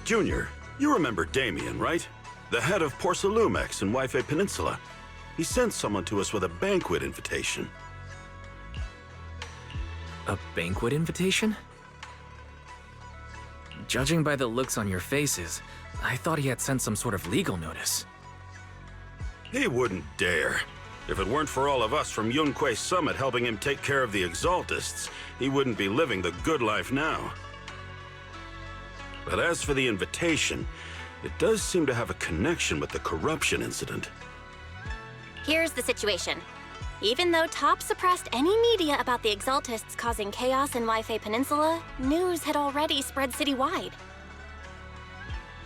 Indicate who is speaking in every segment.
Speaker 1: Junior, you remember Damien, right? The head of Porcelumex in Wi-Fi Peninsula. He sent someone to us with a banquet invitation.
Speaker 2: A banquet invitation? Judging by the looks on your faces, I thought he had sent some sort of legal notice.
Speaker 1: He wouldn't dare. If it weren't for all of us from Yunque Summit helping him take care of the Exaltists, he wouldn't be living the good life now. But as for the invitation, it does seem to have a connection with the corruption incident.
Speaker 3: Here's the situation. Even though Top suppressed any media about the Exaltists causing chaos in Wi-Fi Peninsula, news had already spread citywide.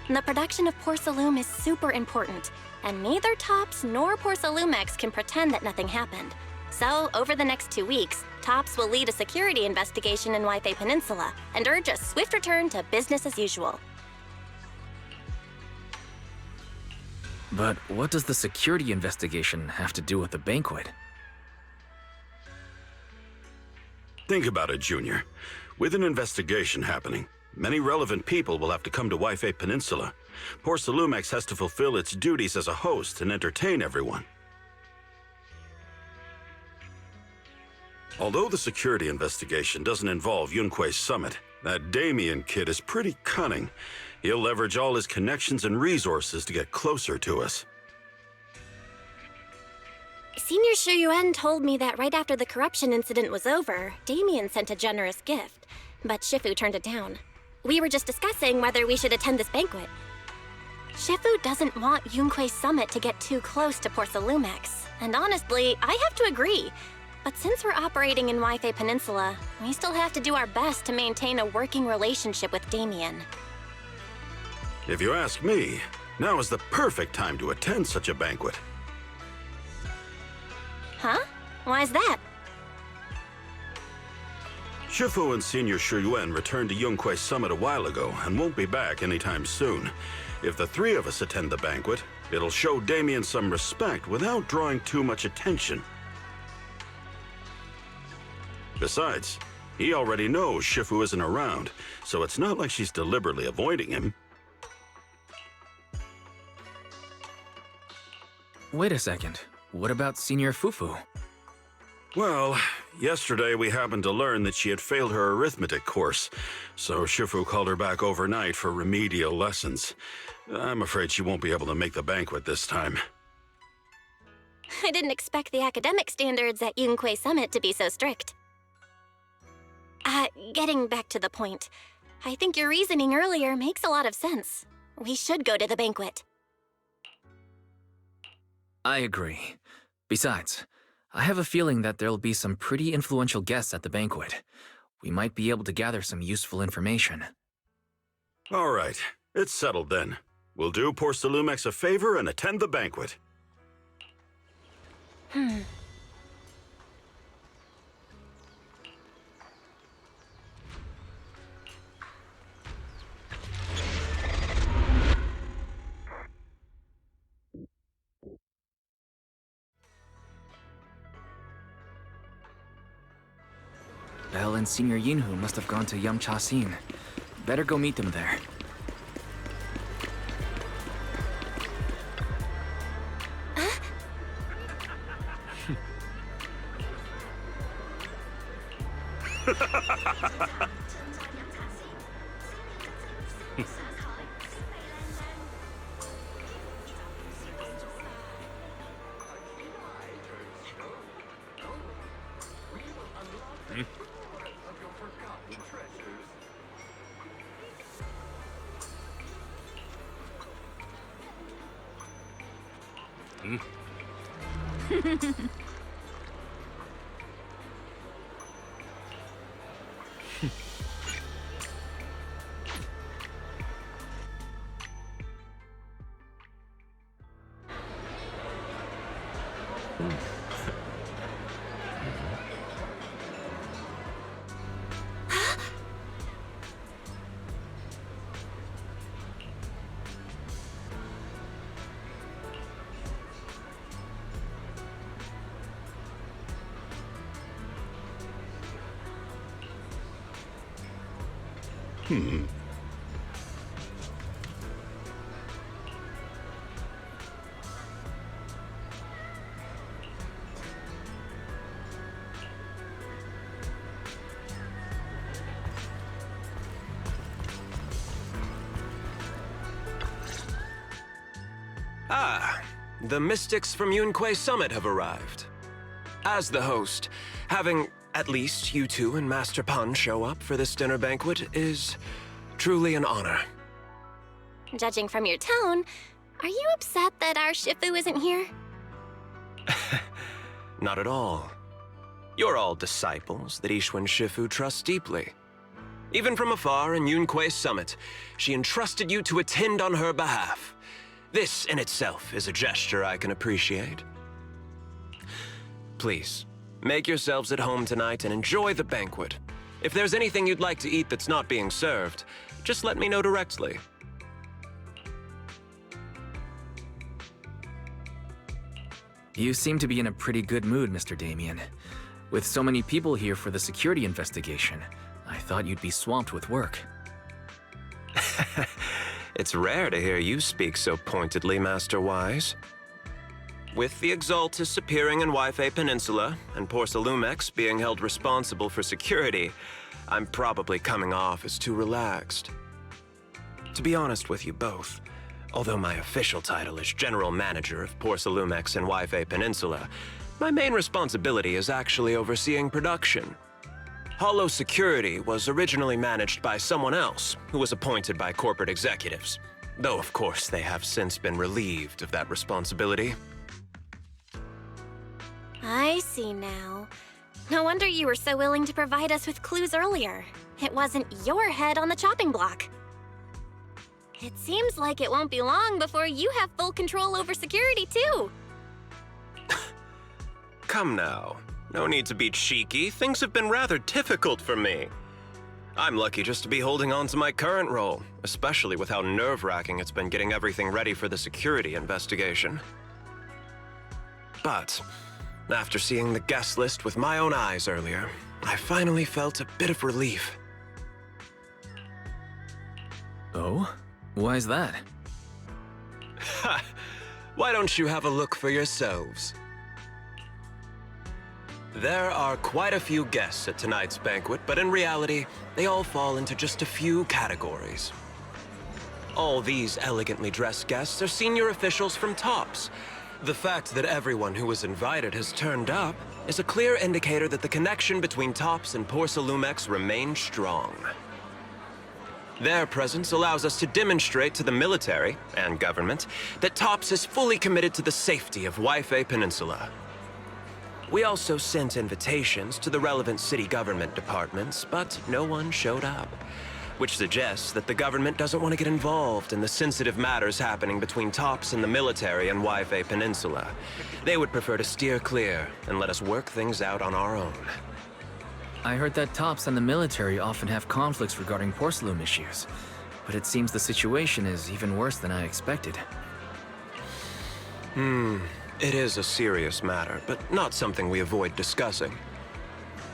Speaker 3: The production of Porcelume is super important, and neither Tops nor Porcelumex can pretend that nothing happened. So, over the next 2 weeks, Tops will lead a security investigation in Wi-Fi Peninsula and urge a swift return to business as usual.
Speaker 2: But what does the security investigation have to do with the banquet?
Speaker 1: Think about it, Junior. With an investigation happening, many relevant people will have to come to Wi-Fi Peninsula. Porcelumex has to fulfill its duties as a host and entertain everyone. Although the security investigation doesn't involve Yunque Summit, that Damien kid is pretty cunning. He'll leverage all his connections and resources to get closer to us.
Speaker 3: Senior Shuyuan told me that right after the corruption incident was over, Damien sent a generous gift, but Shifu turned it down. We were just discussing whether we should attend this banquet. Shifu doesn't want Yunque Summit to get too close to Porcelumex, and honestly, I have to agree. But since we're operating in Wi-Fi Peninsula, we still have to do our best to maintain a working relationship with Damien.
Speaker 1: If you ask me, now is the perfect time to attend such a banquet.
Speaker 3: Huh? Why's that?
Speaker 1: Shifu and Senior Shuyuan returned to Yunque Summit a while ago and won't be back anytime soon. If the three of us attend the banquet, it'll show Damien some respect without drawing too much attention. Besides, he already knows Shifu isn't around, so it's not like she's deliberately avoiding him.
Speaker 2: Wait a second. What about Senior Fufu?
Speaker 1: Well, yesterday we happened to learn that she had failed her arithmetic course, so Shifu called her back overnight for remedial lessons. I'm afraid she won't be able to make the banquet this time.
Speaker 3: I didn't expect the academic standards at Yunque Summit to be so strict. Getting back to the point, I think your reasoning earlier makes a lot of sense. We should go to the banquet.
Speaker 2: I agree. Besides, I have a feeling that there'll be some pretty influential guests at the banquet. We might be able to gather some useful information.
Speaker 1: All right, it's settled then. We'll do Porcelumex a favor and attend the banquet.
Speaker 2: Belle and Senior Yinhu must have gone to Yamcha-sin. Better go meet them there.
Speaker 4: Ah, the mystics from Yunque Summit have arrived. As the host, having at least you two and Master Pun show up for this dinner banquet is truly an honor.
Speaker 3: Judging from your tone, are you upset that our Shifu isn't here?
Speaker 4: Not at all. You're all disciples that Ishwen Shifu trusts deeply. Even from afar in Yunque Summit, she entrusted you to attend on her behalf. This in itself is a gesture I can appreciate. Please, make yourselves at home tonight and enjoy the banquet. If there's anything you'd like to eat that's not being served, just let me know directly.
Speaker 2: You seem to be in a pretty good mood, Mr. Damien. With so many people here for the security investigation, I thought you'd be swamped with work.
Speaker 4: It's rare to hear you speak so pointedly, Master Wise. With the Exaltus appearing in Yifei Peninsula and Porcelumex being held responsible for security, I'm probably coming off as too relaxed. To be honest with you both, although my official title is General Manager of Porcelumex and Yifei Peninsula, my main responsibility is actually overseeing production. Hollow Security was originally managed by someone else who was appointed by corporate executives, though of course they have since been relieved of that responsibility.
Speaker 3: I see now. No wonder you were so willing to provide us with clues earlier. It wasn't your head on the chopping block. It seems like it won't be long before you have full control over security, too.
Speaker 4: Come now. No need to be cheeky. Things have been rather difficult for me. I'm lucky just to be holding on to my current role, especially with how nerve-wracking it's been getting everything ready for the security investigation. But after seeing the guest list with my own eyes earlier, I finally felt a bit of relief.
Speaker 2: Oh? Why is that?
Speaker 4: Ha! Why don't you have a look for yourselves? There are quite a few guests at tonight's banquet, but in reality, they all fall into just a few categories. All these elegantly dressed guests are senior officials from TOPS. The fact that everyone who was invited has turned up is a clear indicator that the connection between TOPS and Porcelumex remains strong. Their presence allows us to demonstrate to the military and government that TOPS is fully committed to the safety of Yifei Peninsula. We also sent invitations to the relevant city government departments, but no one showed up, which suggests that the government doesn't want to get involved in the sensitive matters happening between TOPS and the military and Yifei Peninsula. They would prefer to steer clear and let us work things out on our own.
Speaker 2: I heard that TOPS and the military often have conflicts regarding porcelain issues, but it seems the situation is even worse than I expected.
Speaker 4: It is a serious matter, but not something we avoid discussing.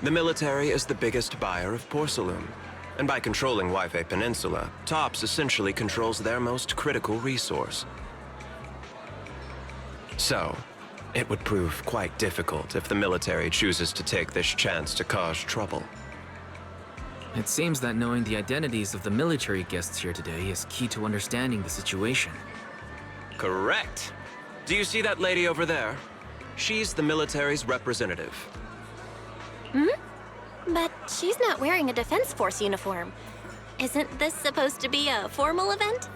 Speaker 4: The military is the biggest buyer of porcelain, and by controlling Yifei Peninsula, TOPS essentially controls their most critical resource. So, it would prove quite difficult if the military chooses to take this chance to cause trouble.
Speaker 2: It seems that knowing the identities of the military guests here today is key to understanding the situation.
Speaker 4: Correct. Do you see that lady over there? She's the military's representative.
Speaker 3: But she's not wearing a Defense Force uniform. Isn't this supposed to be a formal event?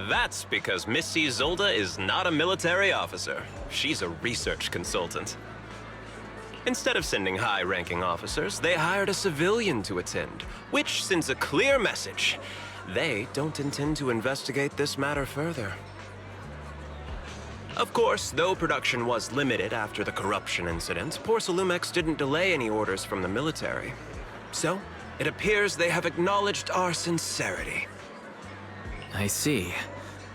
Speaker 4: That's because Missy Zolda is not a military officer. She's a research consultant. Instead of sending high-ranking officers, they hired a civilian to attend, which sends a clear message. They don't intend to investigate this matter further. Of course, though production was limited after the corruption incident, Porcelumex didn't delay any orders from the military. So, it appears they have acknowledged our sincerity.
Speaker 2: I see.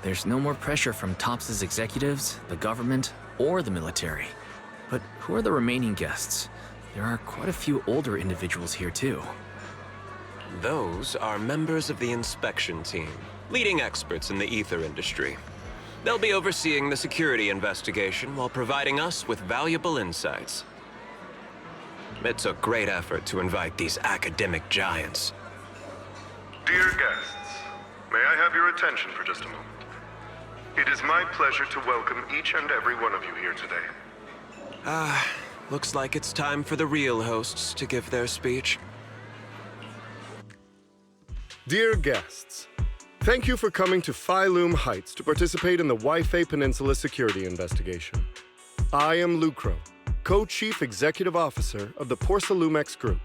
Speaker 2: There's no more pressure from TOPS' executives, the government, or the military. But who are the remaining guests? There are quite a few older individuals here too.
Speaker 4: Those are members of the inspection team, leading experts in the ether industry. They'll be overseeing the security investigation while providing us with valuable insights. It took great effort to invite these academic giants.
Speaker 5: Dear guests, may I have your attention for just a moment? It is my pleasure to welcome each and every one of you here today.
Speaker 4: Looks like it's time for the real hosts to give their speech.
Speaker 5: Dear guests, thank you for coming to Phi-Lum Heights to participate in the Wi-Fi Peninsula security investigation. I am Lucro, Co-Chief Executive Officer of the Porcelumex Group.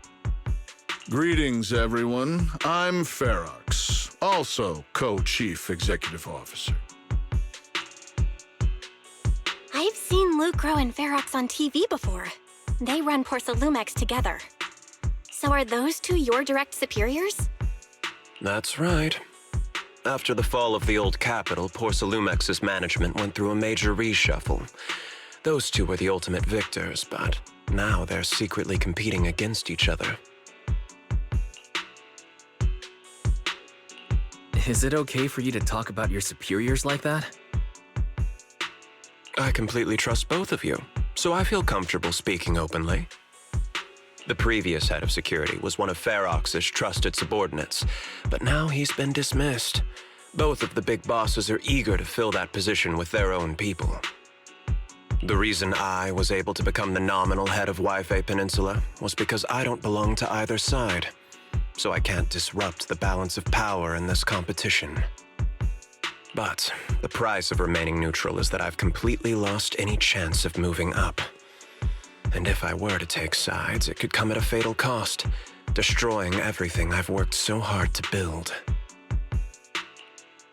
Speaker 6: Greetings, everyone. I'm Ferox, also Co-Chief Executive Officer.
Speaker 3: I've seen Lucro and Ferox on TV before. They run Porcelumex together. So are those two your direct superiors?
Speaker 4: That's right. After the fall of the old capital, Porcelumex's management went through a major reshuffle. Those two were the ultimate victors, but now they're secretly competing against each other.
Speaker 2: Is it okay for you to talk about your superiors like that?
Speaker 4: I completely trust both of you, so I feel comfortable speaking openly. The previous head of security was one of Ferox's trusted subordinates, but now he's been dismissed. Both of the big bosses are eager to fill that position with their own people. The reason I was able to become the nominal head of Wi-Fi Peninsula was because I don't belong to either side, so I can't disrupt the balance of power in this competition. But the price of remaining neutral is that I've completely lost any chance of moving up. And if I were to take sides, it could come at a fatal cost, destroying everything I've worked so hard to build.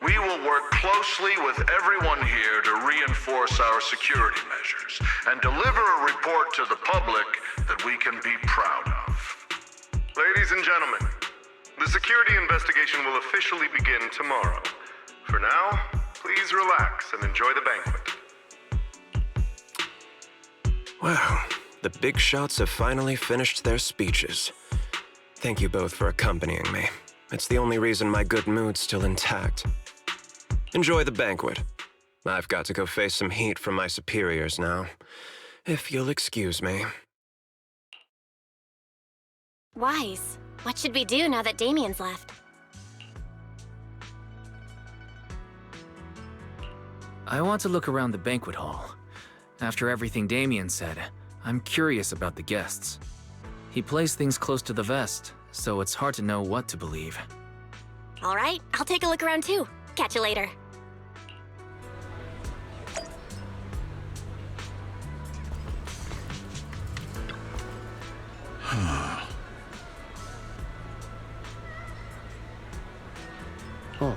Speaker 7: We will work closely with everyone here to reinforce our security measures and deliver a report to the public that we can be proud of.
Speaker 5: Ladies and gentlemen, the security investigation will officially begin tomorrow. For now, please relax and enjoy the banquet.
Speaker 4: Wow, the big shots have finally finished their speeches. Thank you both for accompanying me. It's the only reason my good mood's still intact. Enjoy the banquet. I've got to go face some heat from my superiors now, if you'll excuse me.
Speaker 3: Wise. What should we do now that Damien's left?
Speaker 2: I want to look around the banquet hall. After everything Damien said, I'm curious about the guests. He plays things close to the vest, so it's hard to know what to believe.
Speaker 3: All right, I'll take a look around too. Catch you later.
Speaker 5: Oh.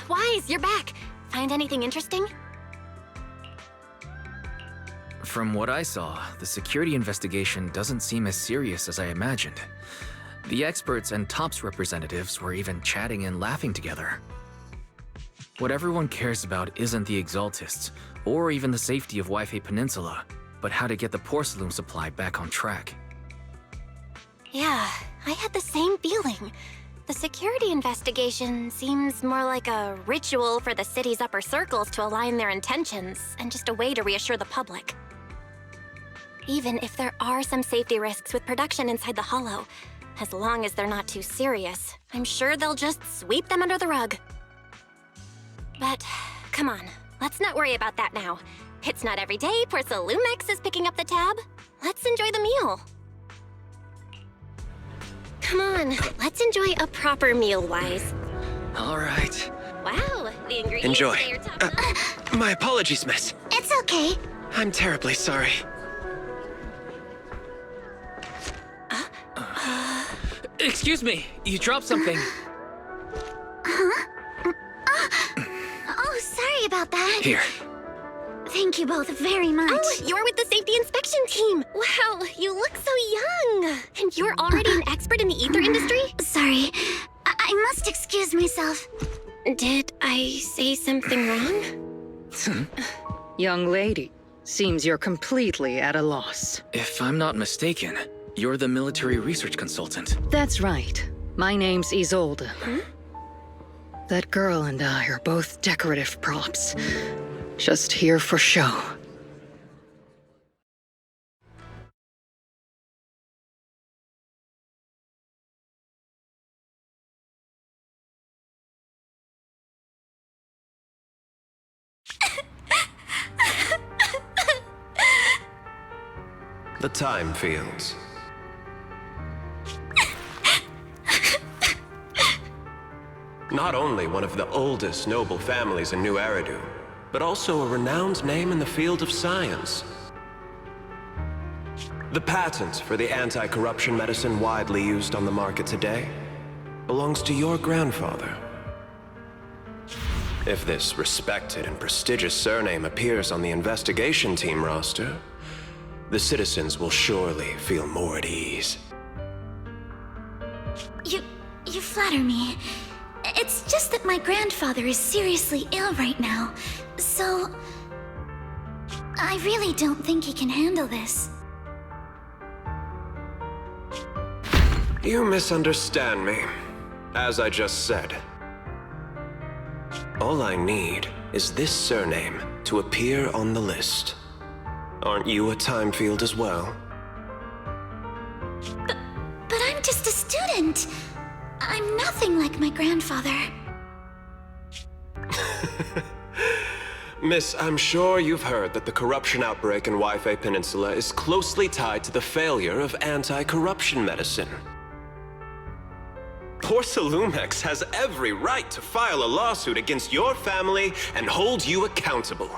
Speaker 3: Wise, you're back. Find anything interesting?
Speaker 2: From what I saw, the security investigation doesn't seem as serious as I imagined. The experts and TOPS representatives were even chatting and laughing together. What everyone cares about isn't the Exaltists, or even the safety of Wi-Fi Peninsula, but how to get the porcelain supply back on track.
Speaker 3: Yeah, I had the same feeling. The security investigation seems more like a ritual for the city's upper circles to align their intentions, and just a way to reassure the public. Even if there are some safety risks with production inside the Hollow, as long as they're not too serious, I'm sure they'll just sweep them under the rug. But, come on, let's not worry about that now. It's not every day Porcelumex is picking up the tab. Let's enjoy the meal. Come on, let's enjoy a proper meal, Wise.
Speaker 2: All right.
Speaker 3: Wow, the ingredients
Speaker 4: Enjoy.
Speaker 3: today are top
Speaker 4: My apologies, miss.
Speaker 3: It's okay.
Speaker 4: I'm terribly sorry.
Speaker 2: Excuse me, you dropped something.
Speaker 3: Oh, sorry about that.
Speaker 2: Here.
Speaker 3: Thank you both very much. Oh, you're with the safety inspection team. Wow, you look so young. And you're already an expert in the ether industry? Sorry, I must excuse myself. Did I say something wrong?
Speaker 8: Young lady, seems you're completely at a loss.
Speaker 2: If I'm not mistaken, you're the military research consultant.
Speaker 8: That's right. My name's Isolde. That girl and I are both decorative props. Just here for show.
Speaker 4: The time fields. Not only one of the oldest noble families in New Eridu, but also a renowned name in the field of science. The patent for the anti-corruption medicine widely used on the market today belongs to your grandfather. If this respected and prestigious surname appears on the investigation team roster, the citizens will surely feel more at ease.
Speaker 3: You flatter me. It's just that my grandfather is seriously ill right now, so I really don't think he can handle this.
Speaker 4: You misunderstand me. As I just said, all I need is this surname to appear on the list. Aren't you a time field as well?
Speaker 3: But I'm just a student. I'm nothing like my grandfather.
Speaker 4: Miss, I'm sure you've heard that the corruption outbreak in Wi-Fi Peninsula is closely tied to the failure of anti-corruption medicine. Porcelumex has every right to file a lawsuit against your family and hold you accountable.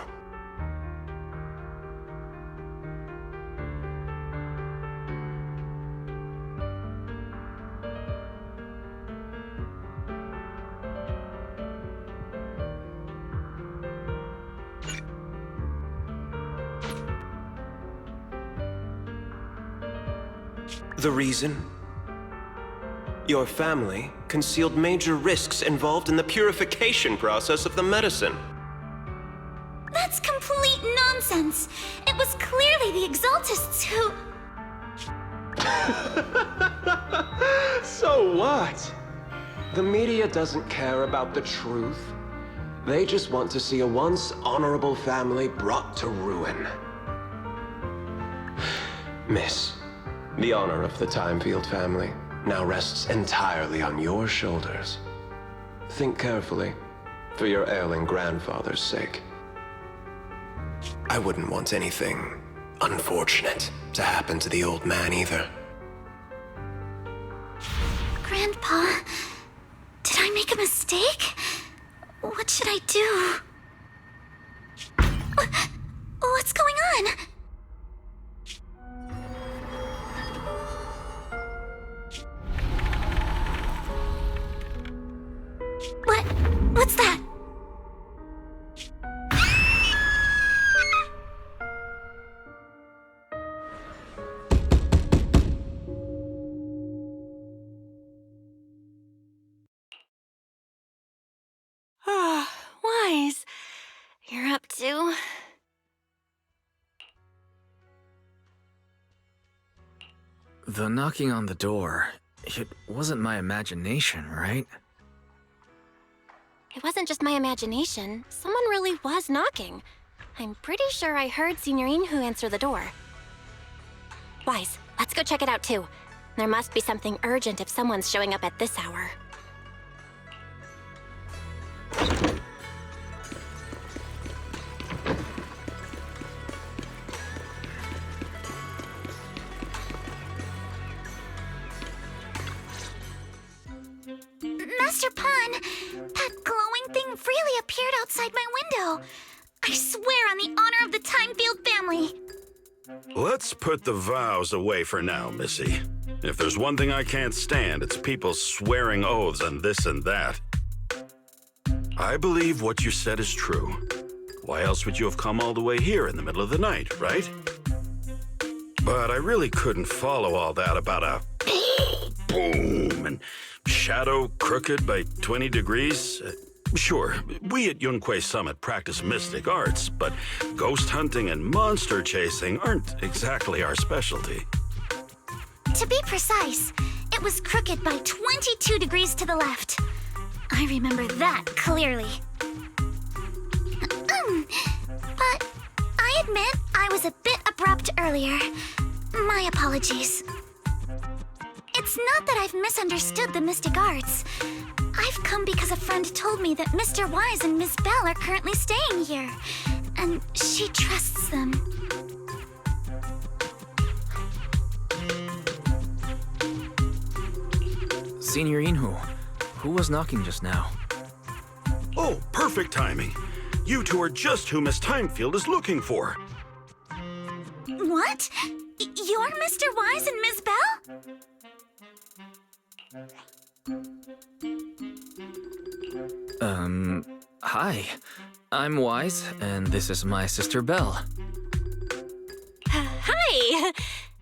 Speaker 4: The reason? Your family concealed major risks involved in the purification process of the medicine.
Speaker 3: That's complete nonsense. It was clearly the Exaltists who...
Speaker 4: So what? The media doesn't care about the truth. They just want to see a once honorable family brought to ruin. Miss, the honor of the Timefield family now rests entirely on your shoulders. Think carefully, for your ailing grandfather's sake. I wouldn't want anything unfortunate to happen to the old man either.
Speaker 3: Grandpa, did I make a mistake? What should I do? What's going on? What's that? Wise. You're up to...
Speaker 2: The knocking on the door, it wasn't my imagination, right?
Speaker 3: It wasn't just my imagination. Someone really was knocking. I'm pretty sure I heard Signorine who answer the door. Wise, let's go check it out too. There must be something urgent if someone's showing up at this hour. Master Pawn, that glowing thing really appeared outside my window. I swear on the honor of the Timefield family.
Speaker 1: Let's put the vows away for now, Missy. If there's one thing I can't stand, it's people swearing oaths on this and that. I believe what you said is true. Why else would you have come all the way here in the middle of the night, right? But I really couldn't follow all that about a boom and shadow crooked by 20 degrees. Sure, we at Yunquei Summit practice mystic arts, but ghost hunting and monster chasing aren't exactly our specialty.
Speaker 3: To be precise, it was crooked by 22 degrees to the left. I remember that clearly. But I admit I was a bit abrupt earlier. My apologies. It's not that I've misunderstood the mystic arts. I've come because a friend told me that Mr. Wise and Miss Bell are currently staying here, and she trusts them.
Speaker 2: Signorine who was knocking just now?
Speaker 1: Oh, perfect timing. You two are just who Miss Timefield is looking for.
Speaker 3: What? You're Mr. Wise and Miss Bell?
Speaker 2: Hi. I'm Wise, and this is my sister Belle.
Speaker 3: Hi!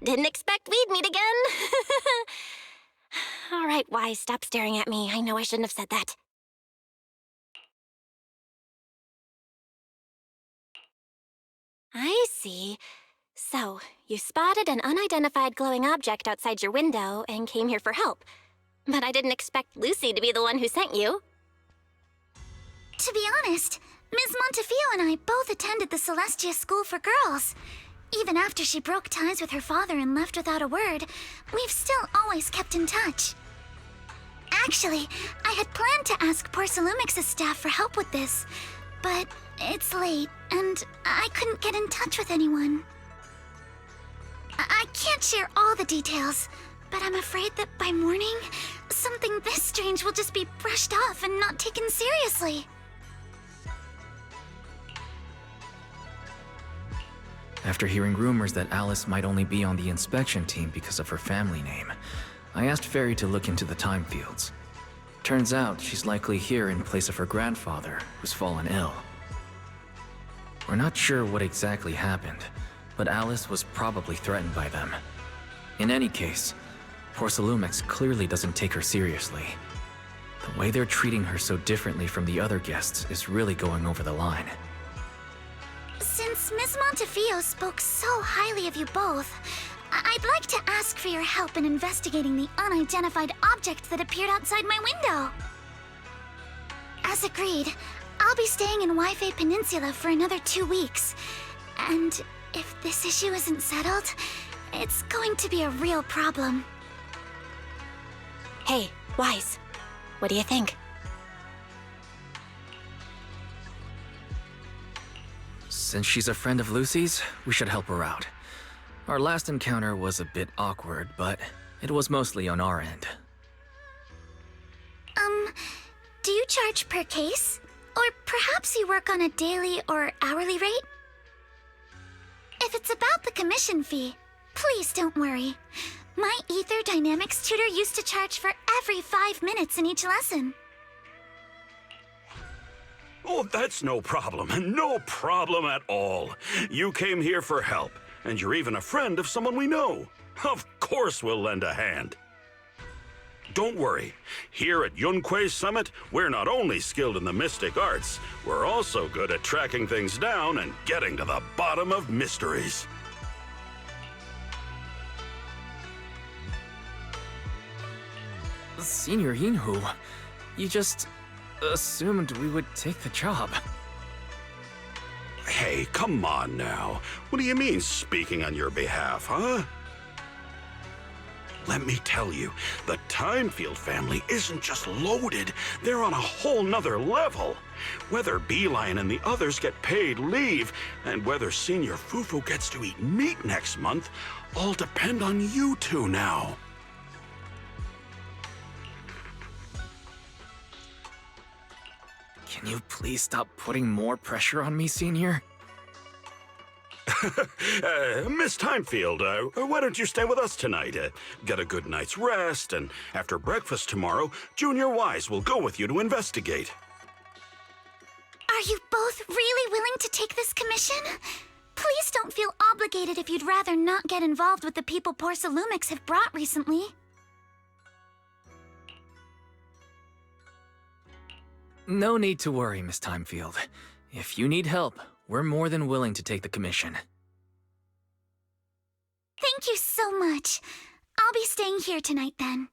Speaker 3: Didn't expect we'd meet again. All right, Wise, stop staring at me. I know I shouldn't have said that. I see. So, you spotted an unidentified glowing object outside your window and came here for help. But I didn't expect Lucy to be the one who sent you. To be honest, Ms. Montefiore and I both attended the Celestia School for Girls. Even after she broke ties with her father and left without a word, we've still always kept in touch. Actually, I had planned to ask Porcelumix's staff for help with this, but it's late, and I couldn't get in touch with anyone. I can't share all the details, but I'm afraid that by morning, something this strange will just be brushed off and not taken seriously.
Speaker 2: After hearing rumors that Alice might only be on the inspection team because of her family name, I asked Fairy to look into the time fields. Turns out she's likely here in place of her grandfather, who's fallen ill. We're not sure what exactly happened, but Alice was probably threatened by them. In any case, Porcelumix clearly doesn't take her seriously. The way they're treating her so differently from the other guests is really going over the line.
Speaker 9: Since Ms. Montefiore spoke so highly of you both, I'd like to ask for your help in investigating the unidentified object that appeared outside my window. As agreed, I'll be staying in Wi-Fi Peninsula for another 2 weeks. And if this issue isn't settled, it's going to be a real problem.
Speaker 3: Hey, Wise, what do you think?
Speaker 2: Since she's a friend of Lucy's, we should help her out. Our last encounter was a bit awkward, but it was mostly on our end.
Speaker 9: Do you charge per case? Or perhaps you work on a daily or hourly rate? If it's about the commission fee, please don't worry. My Ether Dynamics tutor used to charge for every 5 minutes in each lesson.
Speaker 1: Oh, that's no problem. No problem at all. You came here for help, and you're even a friend of someone we know. Of course we'll lend a hand. Don't worry. Here at Yunquei Summit, we're not only skilled in the mystic arts, we're also good at tracking things down and getting to the bottom of mysteries.
Speaker 2: Senior Yinhu, you just assumed we would take the job.
Speaker 1: Hey, come on now. What do you mean, speaking on your behalf, huh? Let me tell you, the Timefield family isn't just loaded, they're on a whole nother level. Whether Beeline and the others get paid leave, and whether Senior Fufu gets to eat meat next month, all depend on you two now.
Speaker 2: Can you please stop putting more pressure on me, Senior?
Speaker 1: Miss Timefield, why don't you stay with us tonight? Get a good night's rest, and after breakfast tomorrow, Junior Wise will go with you to investigate.
Speaker 9: Are you both really willing to take this commission? Please don't feel obligated if you'd rather not get involved with the people Porcelumix have brought recently.
Speaker 2: No need to worry, Miss Timefield. If you need help, we're more than willing to take the commission.
Speaker 9: Thank you so much. I'll be staying here tonight then.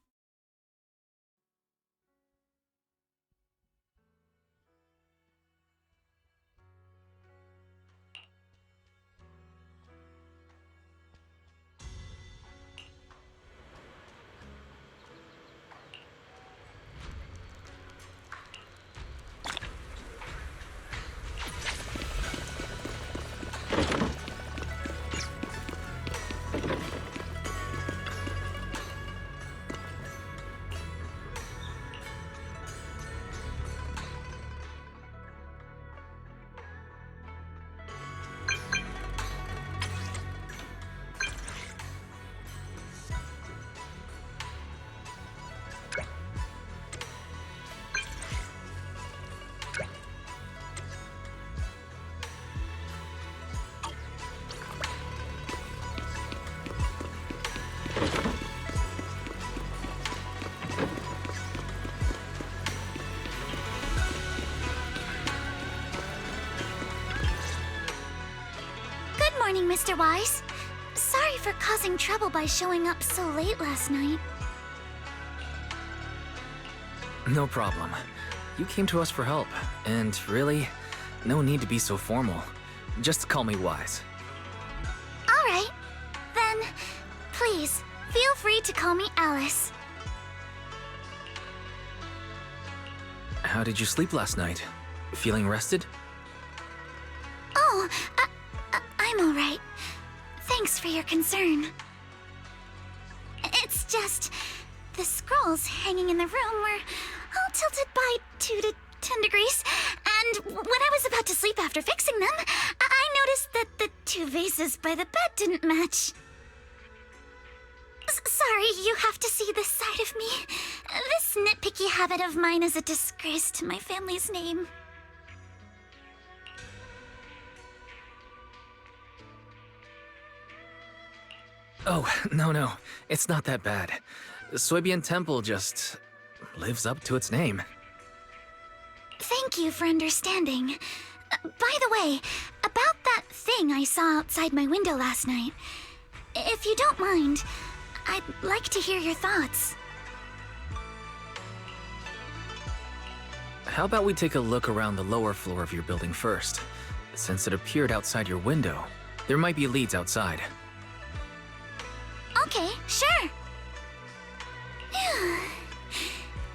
Speaker 9: Good morning, Mr. Wise. Sorry for causing trouble by showing up so late last night.
Speaker 2: No problem. You came to us for help, and really, no need to be so formal. Just call me Wise.
Speaker 9: All right. Then, please, feel free to call me Alice.
Speaker 2: How did you sleep last night? Feeling rested?
Speaker 9: Oh, I'm all right. Thanks for your concern. It's just, the scrolls hanging in the room were all tilted by 2 to 10 degrees, and when I was about to sleep after fixing them, I noticed that the 2 vases by the bed didn't match. Sorry, you have to see this side of me. This nitpicky habit of mine is a disgrace to my family's name.
Speaker 2: Oh, no. It's not that bad. Soybean Temple just lives up to its name.
Speaker 9: Thank you for understanding. By the way, about that thing I saw outside my window last night. If you don't mind, I'd like to hear your thoughts.
Speaker 2: How about we take a look around the lower floor of your building first? Since it appeared outside your window, there might be leads outside.
Speaker 9: Okay, sure.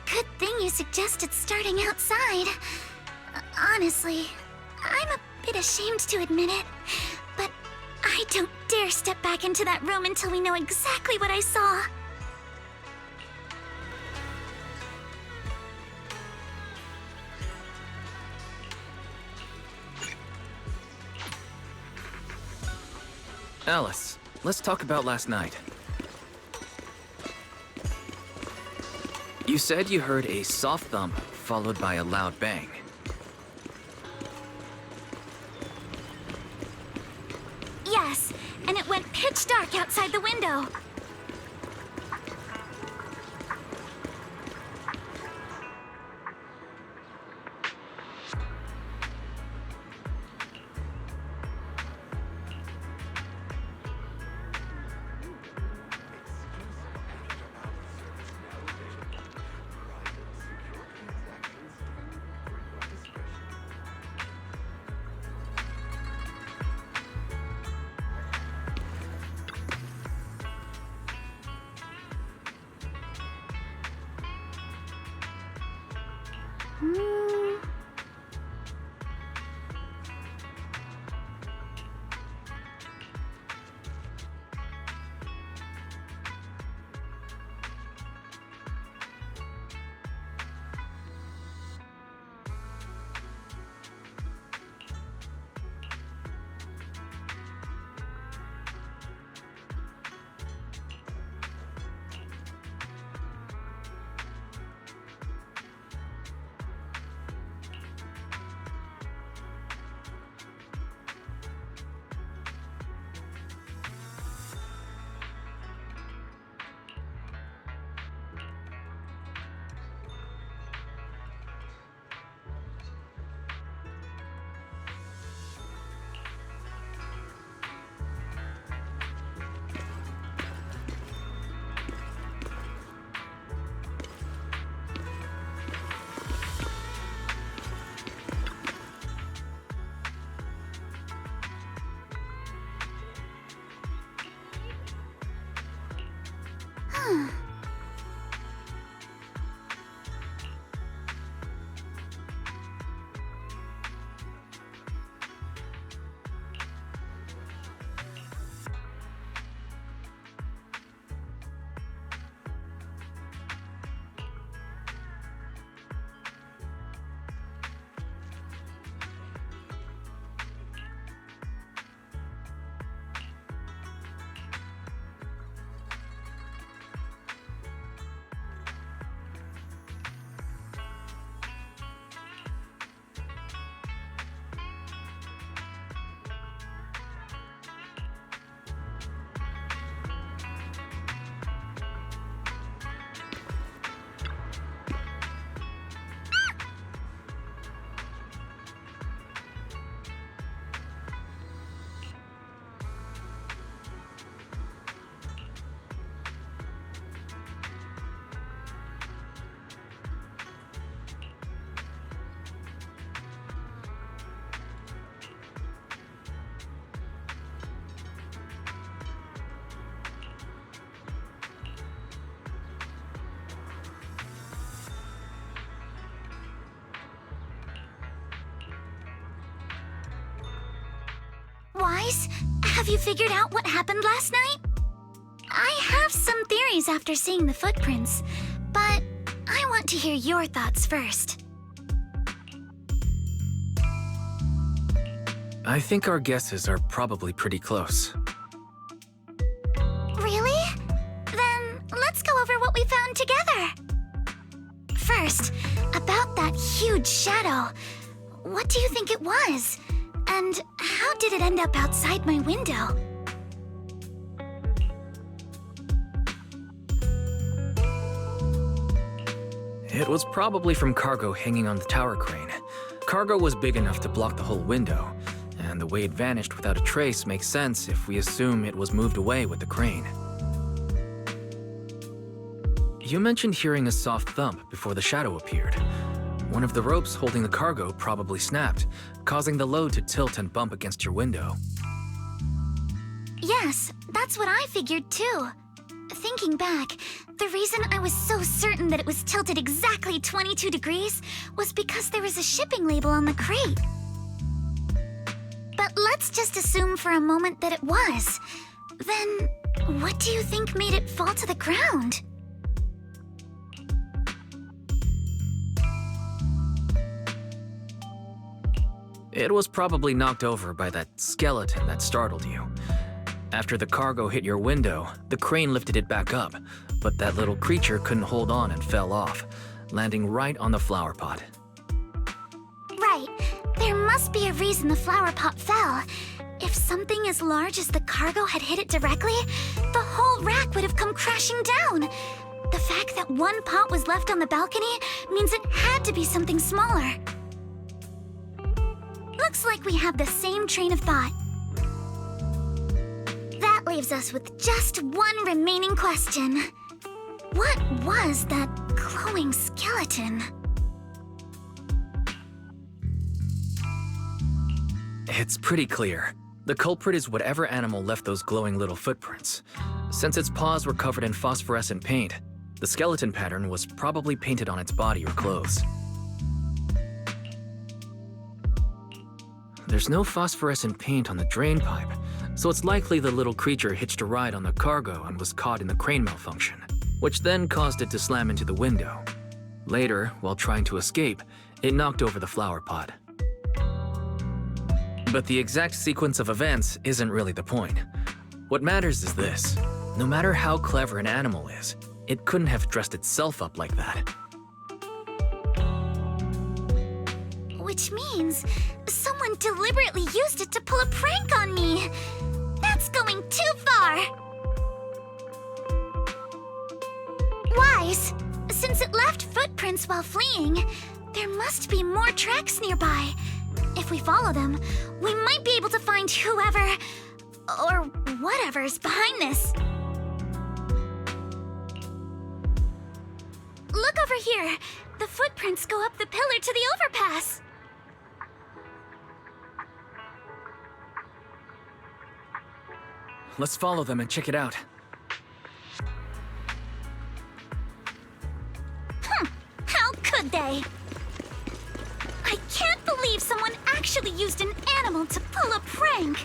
Speaker 9: Good thing you suggested starting outside. Honestly, I'm a bit ashamed to admit it, but I don't dare step back into that room until we know exactly what I saw.
Speaker 2: Alice, let's talk about last night. You said you heard a soft thump followed by a loud bang.
Speaker 9: Yes, and it went pitch dark outside the window. Wise, have you figured out what happened last night? I have some theories after seeing the footprints, but I want to hear your thoughts first.
Speaker 2: I think our guesses are probably pretty close.
Speaker 9: Really? Then let's go over what we found together. First, about that huge shadow. What do you think it was? And how did it end up outside my window?
Speaker 2: It was probably from cargo hanging on the tower crane. Cargo was big enough to block the whole window, and the way it vanished without a trace makes sense if we assume it was moved away with the crane. You mentioned hearing a soft thump before the shadow appeared. One of the ropes holding the cargo probably snapped, causing the load to tilt and bump against your window.
Speaker 9: Yes, that's what I figured too. Thinking back, the reason I was so certain that it was tilted exactly 22 degrees was because there was a shipping label on the crate. But let's just assume for a moment that it was. Then, what do you think made it fall to the ground?
Speaker 2: It was probably knocked over by that skeleton that startled you. After the cargo hit your window, the crane lifted it back up, but that little creature couldn't hold on and fell off, landing right on the flower pot.
Speaker 9: Right. There must be a reason the flower pot fell. If something as large as the cargo had hit it directly, the whole rack would have come crashing down. The fact that one pot was left on the balcony means it had to be something smaller. Looks like we have the same train of thought. That leaves us with just one remaining question. What was that glowing skeleton?
Speaker 2: It's pretty clear. The culprit is whatever animal left those glowing little footprints. Since its paws were covered in phosphorescent paint, the skeleton pattern was probably painted on its body or clothes. There's no phosphorescent paint on the drain pipe, so it's likely the little creature hitched a ride on the cargo and was caught in the crane malfunction, which then caused it to slam into the window. Later, while trying to escape, it knocked over the flower pot. But the exact sequence of events isn't really the point. What matters is this: no matter how clever an animal is, it couldn't have dressed itself up like that.
Speaker 9: Which means someone deliberately used it to pull a prank on me. That's going too far. Wise, since it left footprints while fleeing, there must be more tracks nearby. If we follow them, we might be able to find whoever or whatever's behind this. Look over here. The footprints go up the pillar to the overpass.
Speaker 2: Let's follow them and check it out.
Speaker 9: How could they? I can't believe someone actually used an animal to pull a prank.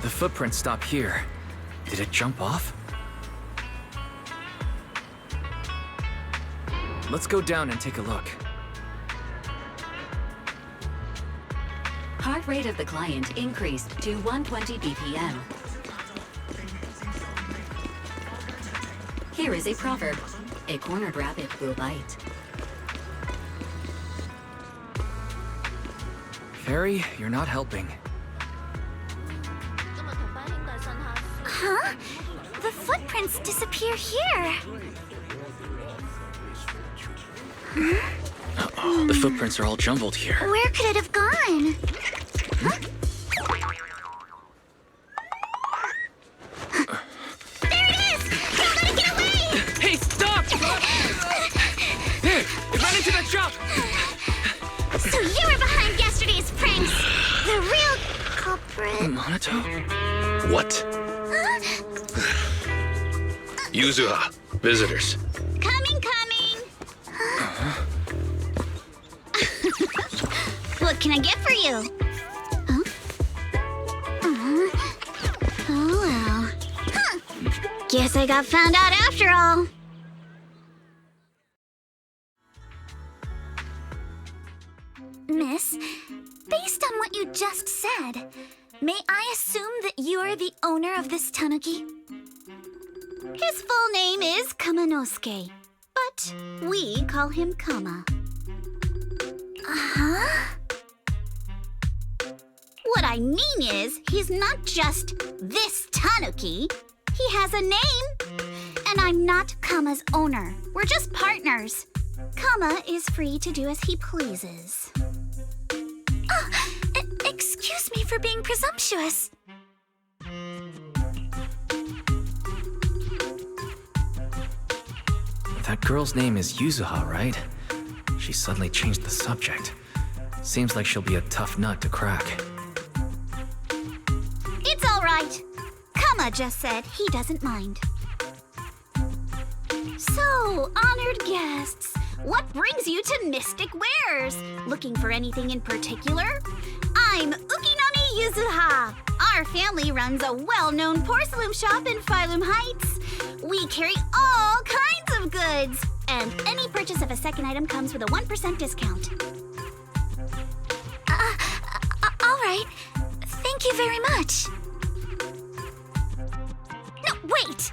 Speaker 2: The footprints stop here. Did it jump off? Let's go down and take a look.
Speaker 10: Heart rate of the client increased to 120 BPM. Here is a proverb. A cornered rabbit will bite.
Speaker 2: Fairy, you're not helping.
Speaker 9: Huh? The footprints disappear here.
Speaker 2: Uh-oh, the footprints are all jumbled here.
Speaker 9: Where could it have gone? Huh? There it is! Don't let it get away!
Speaker 2: Hey, stop! Here, it ran into that shop!
Speaker 9: So you were behind yesterday's pranks! The real culprit...
Speaker 11: Monato? What? Yuzuha, visitors.
Speaker 9: Coming! What can I get for you? Huh? Oh well. Huh. Guess I got found out after all. Miss, based on what you just said, may I assume that you're the owner of this tanuki? His full name is Kamanosuke, but we call him Kama. Uh-huh. What I mean is, he's not just this Tanuki. He has a name. And I'm not Kama's owner. We're just partners. Kama is free to do as he pleases. Excuse me for being presumptuous.
Speaker 2: That girl's name is Yuzuha, right? She suddenly changed the subject. Seems like she'll be a tough nut to crack.
Speaker 9: It's all right. Kama just said he doesn't mind. So, honored guests, what brings you to Mystic Wares? Looking for anything in particular? I'm Ukinami Yuzuha. Our family runs a well-known porcelain shop in Phylum Heights. We carry all kinds of goods, and any purchase of a second item comes with a 1% discount. All right. Thank you very much. No, wait!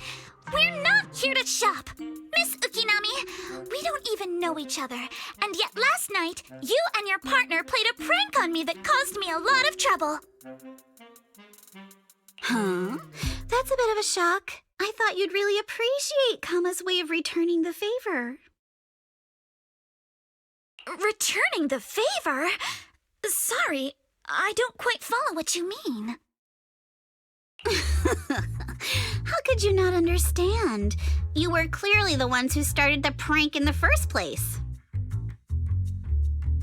Speaker 9: We're not here to shop! Miss Ukinami, we don't even know each other, and yet last night, you and your partner played a prank on me that caused me a lot of trouble. Huh? That's a bit of a shock. I thought you'd really appreciate Kama's way of returning the favor. Returning the favor? Sorry, I don't quite follow what you mean. How could you not understand? You were clearly the ones who started the prank in the first place.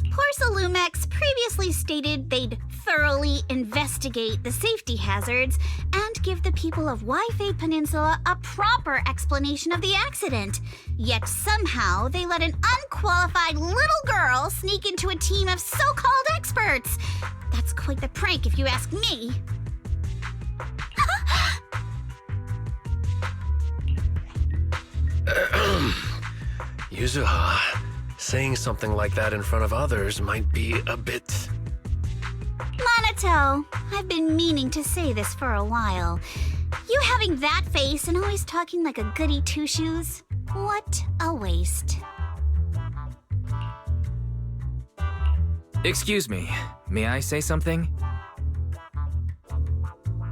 Speaker 9: Porcelumex previously stated they'd thoroughly investigate the safety hazards and give the people of Waifei Peninsula a proper explanation of the accident. Yet somehow they let an unqualified little girl sneak into a team of so-called experts. That's quite the prank if you ask me.
Speaker 11: Yuzuha, saying something like that in front of others might be a bit...
Speaker 9: Monato, I've been meaning to say this for a while. You having that face and always talking like a goody two-shoes? What a waste.
Speaker 2: Excuse me, may I say something?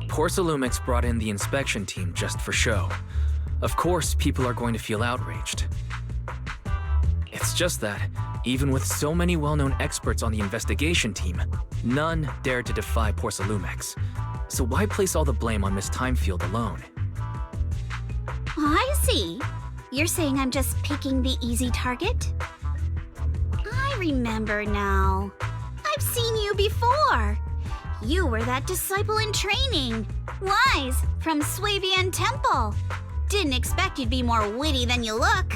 Speaker 2: Porcelumix brought in the inspection team just for show. Of course, people are going to feel outraged. It's just that, even with so many well-known experts on the investigation team, none dared to defy Porcelumix. So why place all the blame on Miss Timefield alone?
Speaker 9: I see. You're saying I'm just picking the easy target? I remember now. I've seen you before. You were that disciple in training. Wise, from Swabian Temple. Didn't expect you'd be more witty than you look.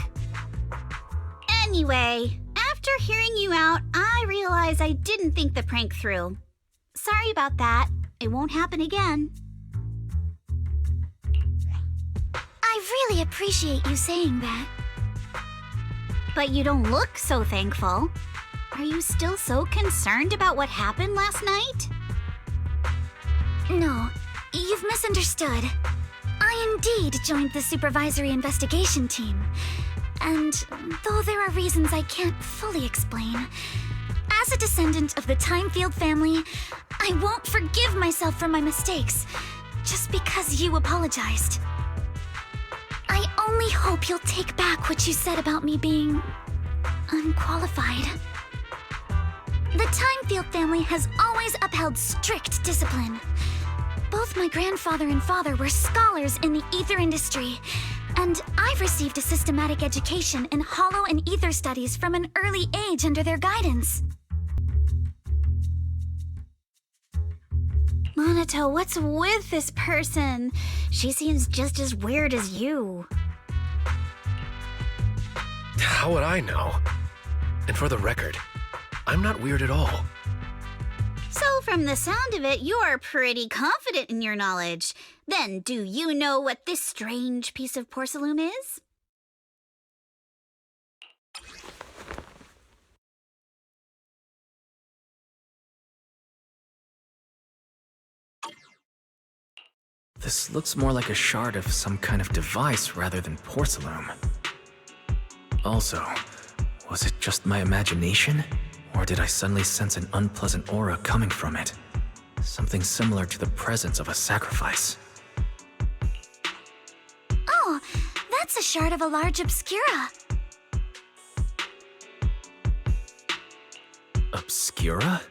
Speaker 9: Anyway, after hearing you out, I realized I didn't think the prank through. Sorry about that. It won't happen again. I really appreciate you saying that. But you don't look so thankful. Are you still so concerned about what happened last night? No, you've misunderstood. I indeed joined the supervisory investigation team. And though there are reasons I can't fully explain, as a descendant of the Timefield family, I won't forgive myself for my mistakes just because you apologized. I only hope you'll take back what you said about me being unqualified. The Timefield family has always upheld strict discipline. Both my grandfather and father were scholars in the ether industry, and I've received a systematic education in hollow and ether studies from an early age under their guidance. Monato, what's with this person? She seems just as weird as you.
Speaker 11: How would I know? And for the record, I'm not weird at all.
Speaker 9: So from the sound of it, you're pretty confident in your knowledge. Then, do you know what this strange piece of porcelain is?
Speaker 2: This looks more like a shard of some kind of device rather than porcelain. Also, was it just my imagination? Or did I suddenly sense an unpleasant aura coming from it? Something similar to the presence of a sacrifice.
Speaker 9: Oh, that's a shard of a large obscura.
Speaker 2: Obscura?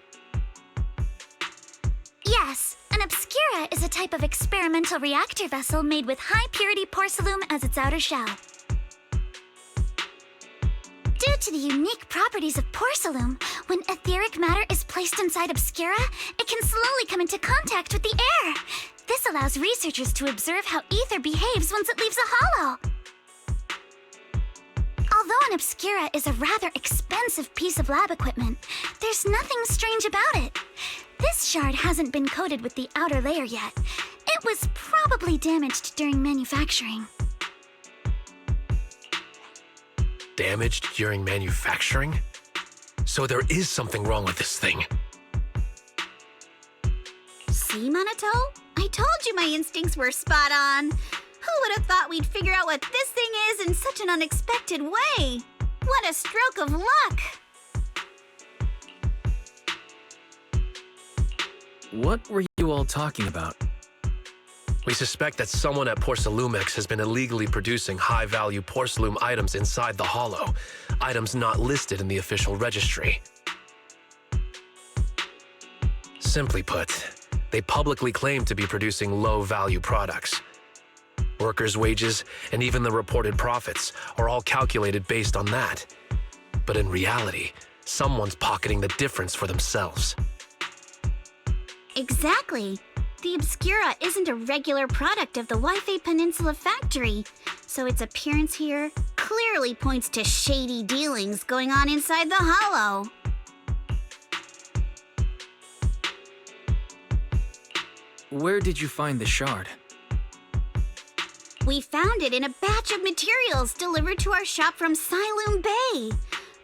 Speaker 9: Yes, an obscura is a type of experimental reactor vessel made with high-purity porcelain as its outer shell. Due to the unique properties of porcelain, when etheric matter is placed inside obscura, it can slowly come into contact with the air. This allows researchers to observe how ether behaves once it leaves a hollow. Although an obscura is a rather expensive piece of lab equipment, there's nothing strange about it. This shard hasn't been coated with the outer layer yet. It was probably damaged during manufacturing.
Speaker 11: Damaged during manufacturing? So there is something wrong with this thing.
Speaker 12: See, Minato? I told you my instincts were spot on. Who would have thought we'd figure out what this thing is in such an unexpected way? What a stroke of luck!
Speaker 2: What were you all talking about?
Speaker 11: We suspect that someone at Porcelumex has been illegally producing high-value porcelain items inside the hollow, items not listed in the official registry. Simply put, they publicly claim to be producing low-value products. Workers' wages and even the reported profits are all calculated based on that. But in reality, someone's pocketing the difference for themselves.
Speaker 12: Exactly. The Obscura isn't a regular product of the Wi-Fi Peninsula factory, so its appearance here clearly points to shady dealings going on inside the hollow.
Speaker 2: Where did you find the shard?
Speaker 12: We found it in a batch of materials delivered to our shop from Siloam Bay.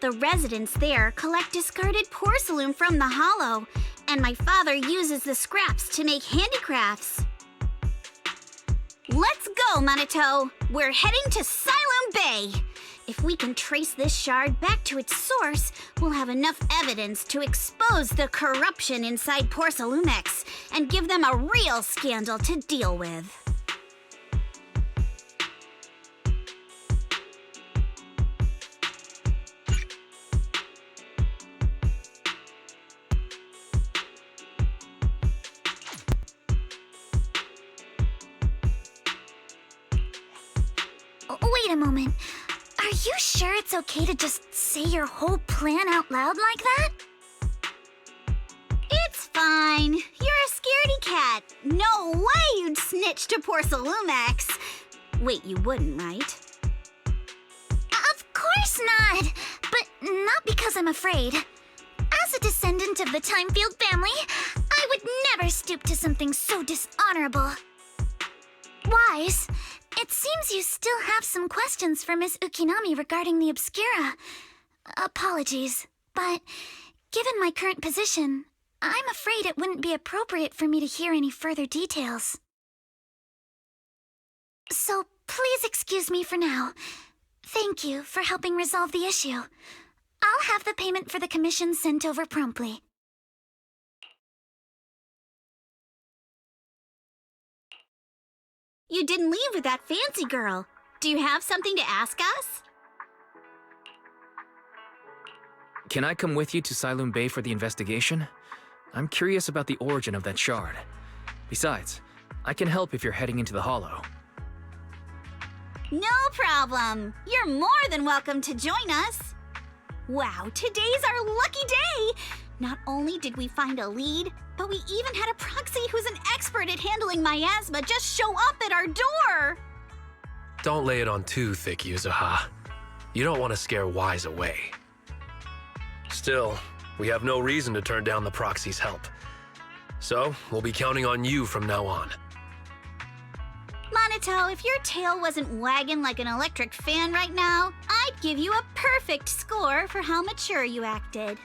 Speaker 12: The residents there collect discarded porcelain from the hollow, and my father uses the scraps to make handicrafts. Let's go, Minato! We're heading to Siloam Bay! If we can trace this shard back to its source, we'll have enough evidence to expose the corruption inside Porcelumex and give them a real scandal to deal with.
Speaker 9: Wait a moment. Are you sure it's okay to just say your whole plan out loud like that?
Speaker 12: It's fine. You're a scaredy cat. No way you'd snitch to Porcelumex. Wait, you wouldn't, right?
Speaker 9: Of course not! But not because I'm afraid. As a descendant of the Timefield family, I would never stoop to something so dishonorable. Wise, it seems you still have some questions for Miss Ukinami regarding the Obscura. Apologies, but given my current position, I'm afraid it wouldn't be appropriate for me to hear any further details. So please excuse me for now. Thank you for helping resolve the issue. I'll have the payment for the commission sent over promptly.
Speaker 12: You didn't leave with that fancy girl. Do you have something to ask us?
Speaker 2: Can I come with you to Siloam Bay for the investigation? I'm curious about the origin of that shard. Besides, I can help if you're heading into the hollow.
Speaker 12: No problem. You're more than welcome to join us. Wow, today's our lucky day. Not only did we find a lead, but we even had a proxy who's an expert at handling miasma just show up at our door.
Speaker 11: Don't lay it on too thick, Yuzuha. You don't want to scare Wise away. Still, we have no reason to turn down the proxy's help. So, we'll be counting on you from now on.
Speaker 12: Minato, if your tail wasn't wagging like an electric fan right now, I'd give you a perfect score for how mature you acted.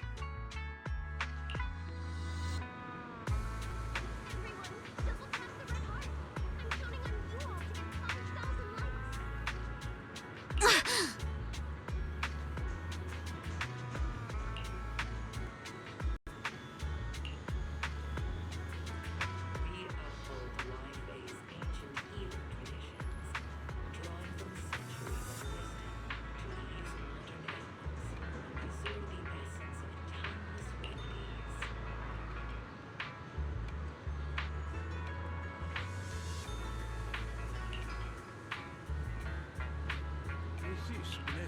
Speaker 13: Peace.